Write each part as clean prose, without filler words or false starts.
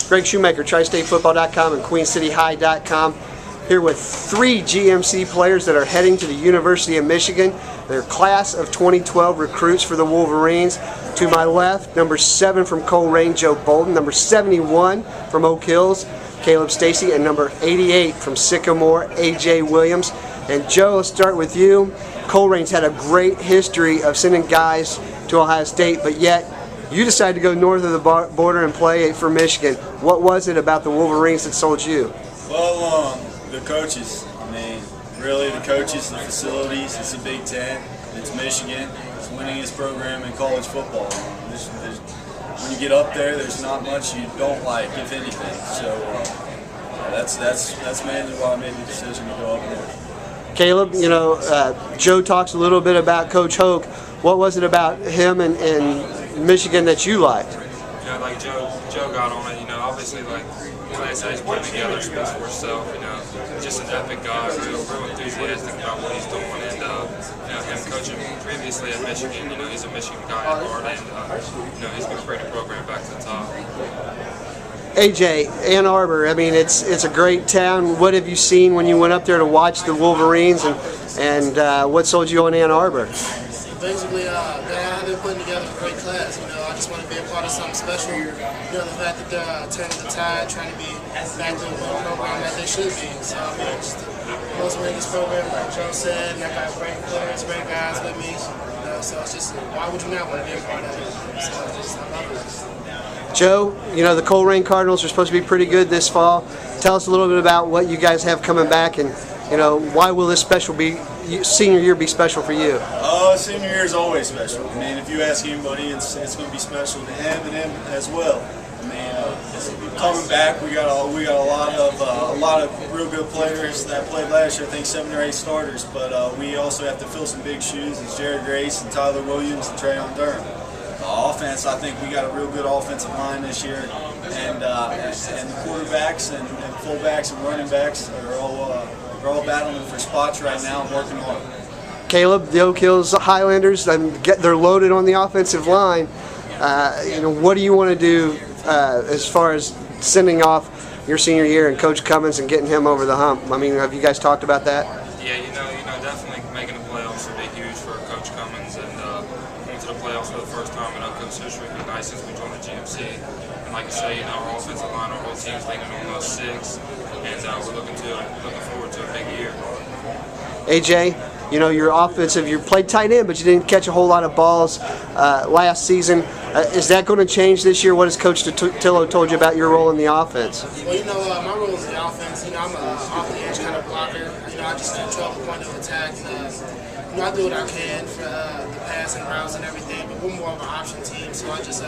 Greg Shoemaker, TriStateFootball.com and QueenCityHigh.com. Here with 3 GMC players that are heading to the University of Michigan. They're class of 2012 recruits for the Wolverines. To my left, number 7 from Colerain, Joe Bolden. Number 71 from Oak Hills, Caleb Stacey. And number 88 from Sycamore, A.J. Williams. And Joe, let's start with you. Colerain's had a great history of sending guys to Ohio State, but yet you decided to go north of the border and play for Michigan. What was it about the Wolverines that sold you? Well, the coaches. I mean, really the coaches, the facilities. It's the Big Ten. It's Michigan. It's the winningest program in college football. When you get up there, there's not much you don't like, if anything. So that's mainly why I made the decision to go up there. Caleb, you know, Joe talks a little bit about Coach Hoke. What was it about him and Michigan that you liked? You know, like Joe got on it. You know, obviously, like Class A's put together, speaks for itself. You know, just an epic guy, real enthusiastic about what he's doing, and you know, him coaching previously at Michigan. You know, he's a Michigan guy at heart, and you know, he's going to bring the program back to the top. A.J., Ann Arbor, I mean, it's a great town. What have you seen when you went up there to watch the Wolverines, and what sold you on Ann Arbor? Basically, they've been putting together a great class. You know, I just want to be a part of something special. You know, the fact that they're turning the tide, trying to be back to the program that they should be. So, I mean, just most win this program, like Joe said, and I got great players, great guys with me. You know, so it's just, why would you not want to be a part of it? So, I love it. Joe, you know, the Colerain Cardinals are supposed to be pretty good this fall. Tell us a little bit about what you guys have coming back, and, you know, why will this senior year be special for you? Senior year is always special. I mean, if you ask anybody, it's going to be special to him and him as well. I mean, coming back, we got a lot of real good players that played last year. I think 7 or 8 starters, but we also have to fill some big shoes. It's Jared Grace and Tyler Williams and Trayon Durham. Offense, I think we got a real good offensive line this year, and the quarterbacks and fullbacks and running backs are all battling for spots right now and working hard. Caleb, the Oak Hills Highlanders, they're loaded on the offensive line. You know, what do you want to do as far as sending off your senior year and Coach Cummins and getting him over the hump? I mean, have you guys talked about that? Yeah, you know, definitely making the playoffs would be huge for Coach Cummins, and going to the playoffs for the first time in Oak Hills history would be nice since we joined the GMC. And like you say, you know, our offensive line, our whole team's leaning on those 6, and we're looking forward to a big year. A.J., you know, you played tight end, but you didn't catch a whole lot of balls last season. Is that going to change this year? What has Coach Tillo told you about your role in the offense? Well, you know, my role is the offense. You know, I'm an off-the-edge kind of blocker. You know, I just control the point of attack. You know, I do what I can for the passing routes and everything, but we're more of an option team, so I just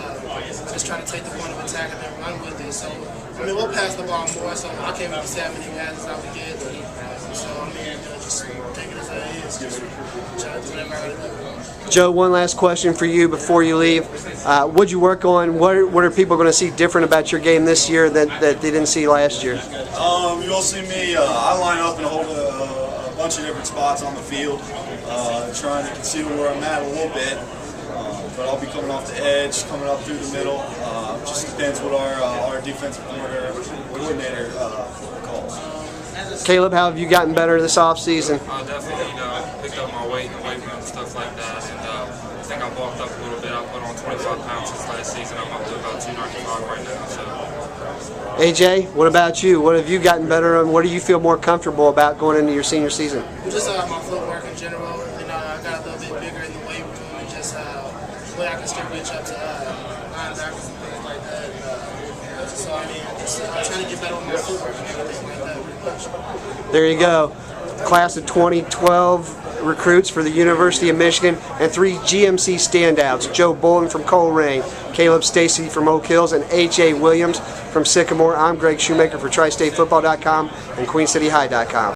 try to take the point of attack and then run with it. So, I mean, we'll pass the ball more, so I can't really say how many passes I would get. So, I mean, just take it as it is. Just try to do whatever I gotta do. Joe, one last question for you before you leave. What'd you work on? What are people going to see different about your game this year that they didn't see last year? You'll see me. I line up and hold a bunch of different spots on the field, trying to conceal where I'm at a little bit. But I'll be coming off the edge, coming up through the middle. Just depends what our defensive coordinator calls. Caleb, how have you gotten better this offseason? Definitely, you know, picked up my weight in the weight room and stuff like that, and I think I bulked up a little bit. I put on 25 pounds since last season. I'm up to about 295 right now. So. A.J., what about you? What have you gotten better on? What do you feel more comfortable about going into your senior season? Just my footwork in general. You know, I got a little bit bigger in the weight room, and just the way I can still reach up to linebackers and things like that. So, I mean, I'm trying to get better with my footwork and everything like that. There you go. Class of 2012 recruits for the University of Michigan, and 3 GMC standouts: Joe Bolden from Colerain, Caleb Stacey from Oak Hills, and A.J. Williams from Sycamore. I'm Greg Shoemaker for TriStateFootball.com and QueenCityHigh.com.